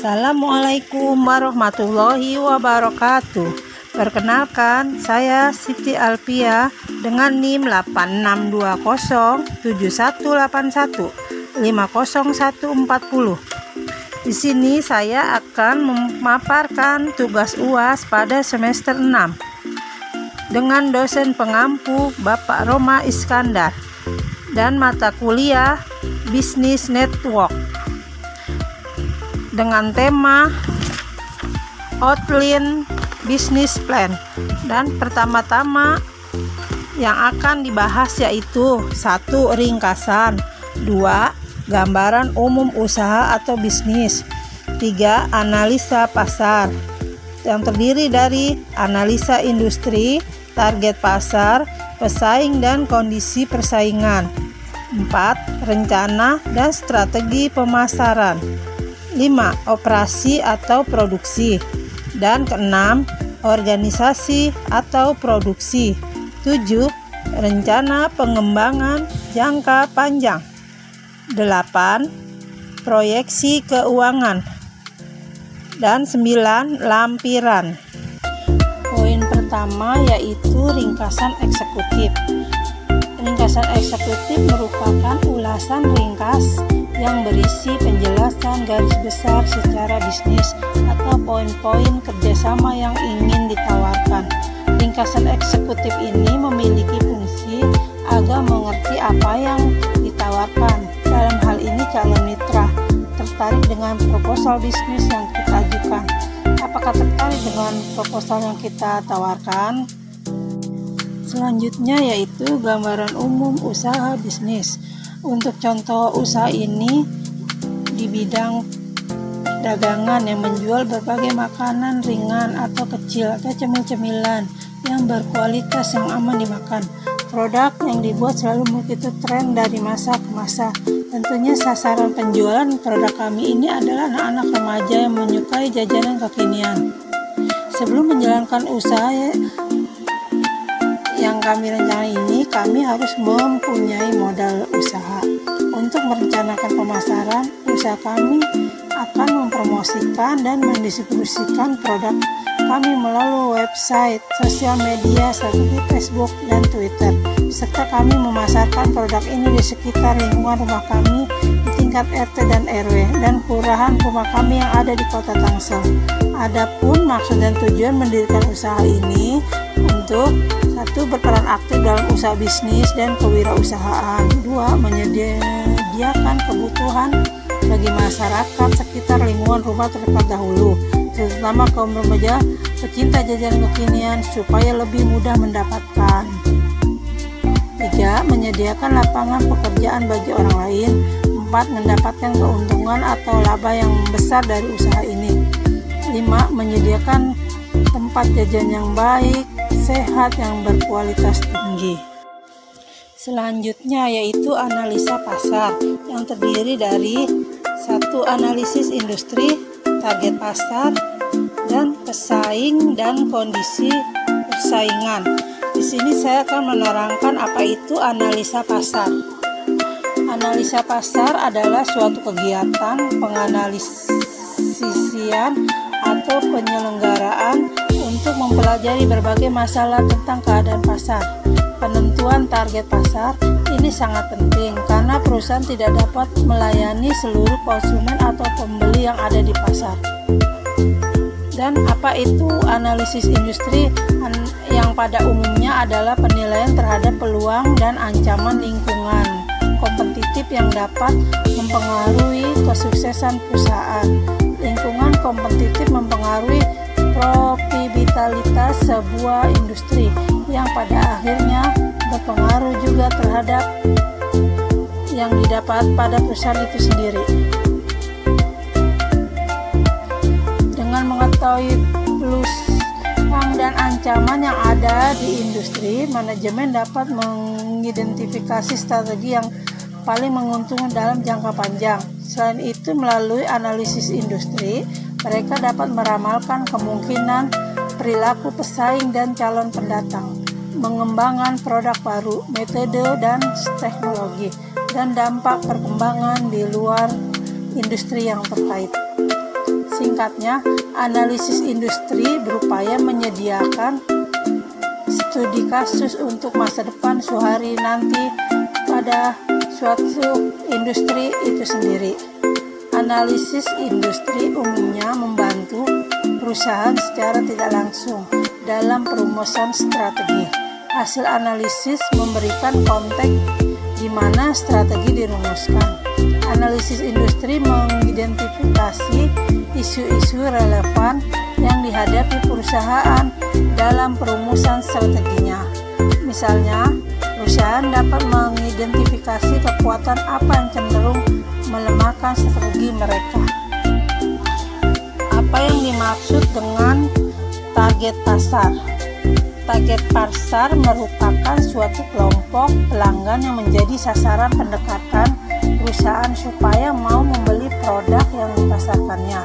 Assalamualaikum warahmatullahi wabarakatuh. Perkenalkan, saya Siti Alpia dengan NIM 86207181500140. Di sini saya akan memaparkan tugas UAS pada semester 6 dengan dosen pengampu Bapak Roma Iskandar dan mata kuliah Business Network dengan tema Outline Business Plan. Dan pertama-tama yang akan dibahas yaitu 1. Ringkasan, 2. Gambaran umum usaha atau bisnis, 3. Analisa pasar yang terdiri dari analisa industri, target pasar, pesaing dan kondisi persaingan, 4. Rencana dan strategi pemasaran, 5. Operasi atau produksi, dan keenam, organisasi atau produksi, 7. Rencana pengembangan jangka panjang, 8. Proyeksi keuangan, dan 9. Lampiran. Poin pertama yaitu ringkasan eksekutif. Ringkasan eksekutif merupakan ulasan ringkas yang berisi penjelasan garis besar secara bisnis atau poin-poin kerjasama yang ingin ditawarkan. Ringkasan eksekutif ini memiliki fungsi agar mengerti apa yang ditawarkan. Dalam hal ini calon mitra tertarik dengan proposal bisnis yang kita ajukan. Apakah tertarik dengan proposal yang kita tawarkan? Selanjutnya yaitu gambaran umum usaha bisnis. Untuk contoh usaha ini di bidang dagangan yang menjual berbagai makanan ringan atau kecil atau cemil-cemilan yang berkualitas yang aman dimakan. Produk yang dibuat selalu mengikuti tren dari masa ke masa. Tentunya sasaran penjualan produk kami ini adalah anak-anak remaja yang menyukai jajanan kekinian. Sebelum menjalankan usaha yang kami rencanakan ini, kami harus mempunyai modal usaha. Untuk merencanakan pemasaran, usaha kami akan mempromosikan dan mendistribusikan produk kami melalui website, sosial media seperti Facebook dan Twitter, serta kami memasarkan produk ini di sekitar lingkungan rumah kami di tingkat RT dan RW dan kelurahan rumah kami yang ada di Kota Tangsel. Adapun maksud dan tujuan mendirikan usaha ini untuk 1. Berperan aktif dalam usaha bisnis dan kewirausahaan, 2. Menyediakan kebutuhan bagi masyarakat sekitar lingkungan rumah terdekat dahulu, terutama kaum remaja pecinta jajanan kekinian supaya lebih mudah mendapatkan. 3. Menyediakan lapangan pekerjaan bagi orang lain. 4. Mendapatkan keuntungan atau laba yang besar dari usaha ini. 5. Menyediakan tempat jajan yang baik, sehat, yang berkualitas tinggi. Selanjutnya yaitu analisa pasar yang terdiri dari 1. Analisis industri, target pasar, dan pesaing dan kondisi persaingan. Di sini saya akan menerangkan apa itu analisa pasar. Analisa pasar adalah suatu kegiatan penganalisian atau penyelenggaraan untuk mempelajari berbagai masalah tentang keadaan pasar. Penentuan target pasar ini sangat penting karena perusahaan tidak dapat melayani seluruh konsumen atau pembeli yang ada di pasar. Dan apa itu analisis industri? Yang pada umumnya adalah penilaian terhadap peluang dan ancaman lingkungan kompetitif yang dapat mempengaruhi kesuksesan perusahaan. Lingkungan kompetitif mempengaruhi profitabilitas sebuah industri yang pada akhirnya berpengaruh juga terhadap yang didapat pada perusahaan itu sendiri. Dengan mengetahui peluang dan ancaman yang ada di industri, manajemen dapat mengidentifikasi strategi yang paling menguntungkan dalam jangka panjang. Selain itu, melalui analisis industri, mereka dapat meramalkan kemungkinan perilaku pesaing dan calon pendatang, mengembangkan produk baru, metode dan teknologi, dan dampak perkembangan di luar industri yang terkait. Singkatnya, analisis industri berupaya menyediakan studi kasus untuk masa depan suatu nanti pada suatu industri itu sendiri. Analisis industri umumnya membantu perusahaan secara tidak langsung dalam perumusan strategi. Hasil analisis memberikan konteks di mana strategi dirumuskan. Analisis industri mengidentifikasi isu-isu relevan yang dihadapi perusahaan dalam perumusan strateginya. Misalnya, perusahaan dapat mengidentifikasi kekuatan apa yang cenderung melemahkan strategi mereka. Apa yang dimaksud dengan target pasar? Target pasar merupakan suatu kelompok pelanggan yang menjadi sasaran pendekatan perusahaan supaya mau membeli produk yang dipasarkannya.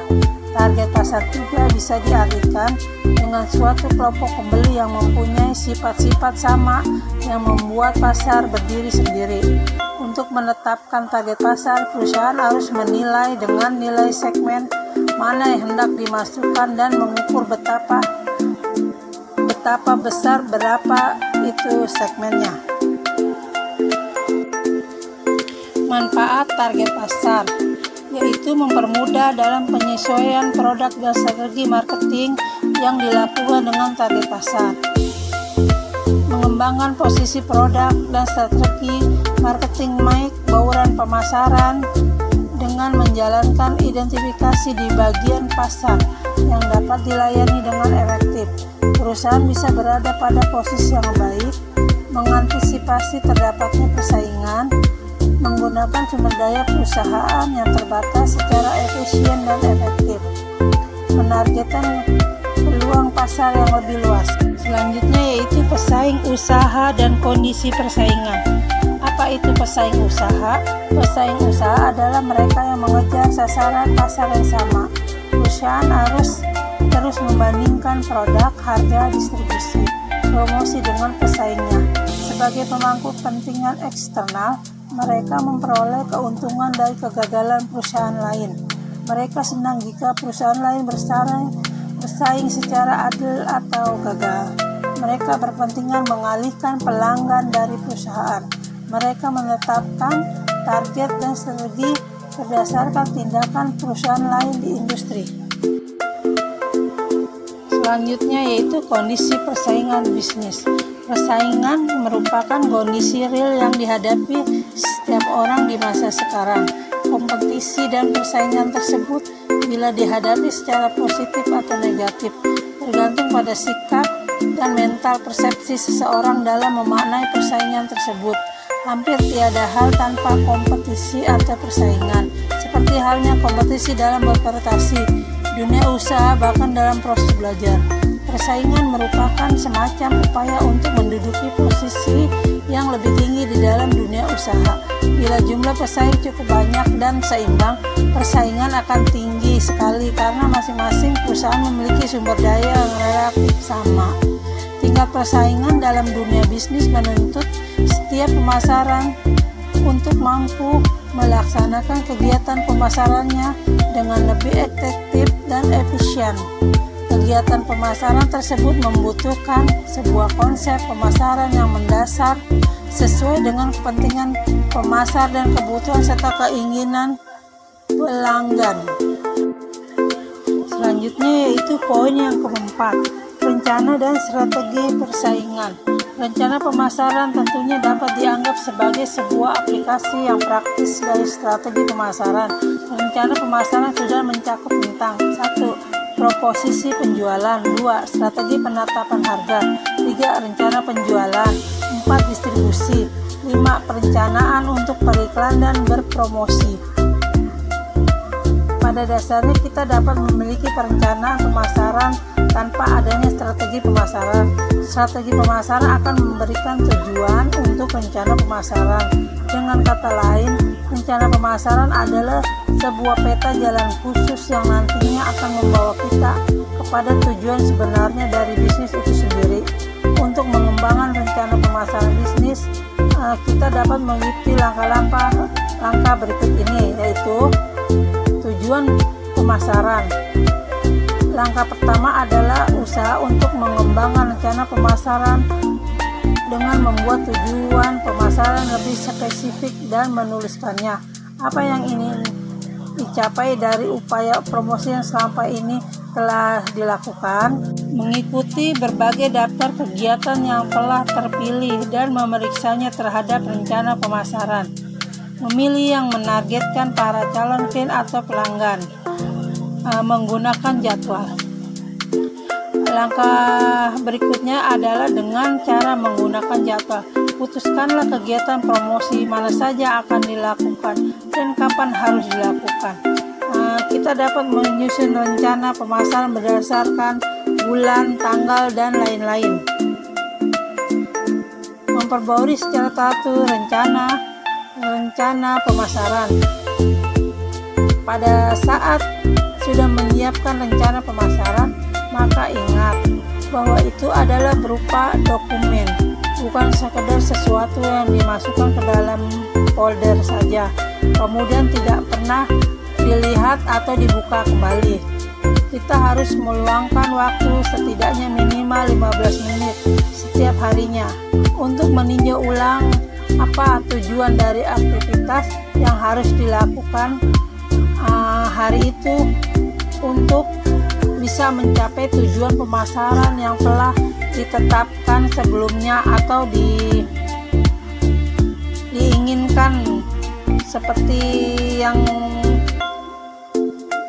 Target pasar juga bisa diartikan dengan suatu kelompok pembeli yang mempunyai sifat-sifat sama yang membuat pasar berdiri sendiri. Untuk menetapkan target pasar, perusahaan harus menilai dengan nilai segmen mana yang hendak dimasukkan dan mengukur betapa besar berapa itu segmennya. Manfaat target pasar yaitu mempermudah dalam penyesuaian produk dan strategi marketing yang dilakukan dengan target pasar. Mengembangkan posisi produk dan strategi marketing naik bauran pemasaran dengan menjalankan identifikasi di bagian pasar yang dapat dilayani dengan efektif. Perusahaan bisa berada pada posisi yang baik, mengantisipasi terdapatnya persaingan, menggunakan sumber daya perusahaan yang terbatas secara efisien dan efektif, menargetkan peluang pasar yang lebih luas. Selanjutnya yaitu pesaing usaha dan kondisi persaingan. Apa itu pesaing usaha? Pesaing usaha adalah mereka yang mengejar sasaran pasar yang sama. Perusahaan harus terus membandingkan produk, harga, distribusi, promosi dengan pesaingnya. Sebagai pemangku kepentingan eksternal, mereka memperoleh keuntungan dari kegagalan perusahaan lain. Mereka senang jika perusahaan lain bersaing secara adil atau gagal. Mereka berkepentingan mengalihkan pelanggan dari perusahaan. Mereka menetapkan target dan strategi berdasarkan tindakan perusahaan lain di industri. Selanjutnya yaitu kondisi persaingan bisnis. Persaingan merupakan kondisi real yang dihadapi setiap orang di masa sekarang. Kompetisi dan persaingan tersebut bila dihadapi secara positif atau negatif, tergantung pada sikap dan mental persepsi seseorang dalam memaknai persaingan tersebut. Hampir tiada hal tanpa kompetisi atau persaingan, seperti halnya kompetisi dalam berprestasi, dunia usaha, bahkan dalam proses belajar. Persaingan merupakan semacam upaya untuk menduduki posisi yang lebih tinggi di dalam dunia usaha. Bila jumlah pesaing cukup banyak dan seimbang, persaingan akan tinggi sekali karena masing-masing perusahaan memiliki sumber daya yang relatif sama. Tingkat persaingan dalam dunia bisnis menuntut setiap pemasaran untuk mampu melaksanakan kegiatan pemasarannya dengan lebih efektif dan efisien. Kegiatan pemasaran tersebut membutuhkan sebuah konsep pemasaran yang mendasar sesuai dengan kepentingan pemasar dan kebutuhan serta keinginan pelanggan. Selanjutnya yaitu poin yang keempat, rencana dan strategi persaingan. Rencana pemasaran tentunya dapat dianggap sebagai sebuah aplikasi yang praktis dari strategi pemasaran. Rencana pemasaran sudah mencakup tentang 1. Proposisi penjualan, 2. Strategi penetapan harga, 3. Rencana penjualan, 4. Distribusi, 5. Perencanaan untuk periklan dan berpromosi. Pada dasarnya kita dapat memiliki perencanaan pemasaran tanpa adanya strategi pemasaran. Strategi pemasaran akan memberikan tujuan untuk rencana pemasaran. Dengan kata lain, rencana pemasaran adalah sebuah peta jalan khusus yang nantinya akan membawa kita kepada tujuan sebenarnya dari bisnis itu sendiri. Untuk mengembangkan rencana pemasaran bisnis, kita dapat mengikuti langkah berikut ini, yaitu tujuan pemasaran. Langkah pertama adalah usaha untuk mengembangkan rencana pemasaran dengan membuat tujuan pemasaran lebih spesifik dan menuliskannya. Apa yang ingin dicapai dari upaya promosi yang selama ini telah dilakukan, mengikuti berbagai daftar kegiatan yang telah terpilih dan memeriksanya terhadap rencana pemasaran, memilih yang menargetkan para calon klien atau pelanggan, menggunakan jadwal. Langkah berikutnya adalah dengan cara menggunakan jadwal. Putuskanlah kegiatan promosi mana saja akan dilakukan dan kapan harus dilakukan. Kita dapat menyusun rencana pemasaran berdasarkan bulan, tanggal, dan lain-lain. Memperbarui secara teratur rencana pemasaran. Pada saat sudah menyiapkan rencana pemasaran, maka ingat bahwa itu adalah berupa dokumen, bukan sekedar sesuatu yang dimasukkan ke dalam folder saja, kemudian tidak pernah dilihat atau dibuka kembali. Kita harus meluangkan waktu setidaknya minimal 15 menit setiap harinya untuk meninjau ulang apa tujuan dari aktivitas yang harus dilakukan hari itu untuk bisa mencapai tujuan pemasaran yang telah ditetapkan sebelumnya atau diinginkan seperti yang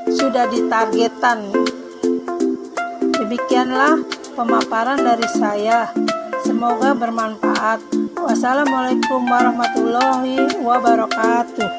sudah ditargetkan. Demikianlah pemaparan dari saya. Semoga bermanfaat. Wassalamualaikum warahmatullahi wabarakatuh.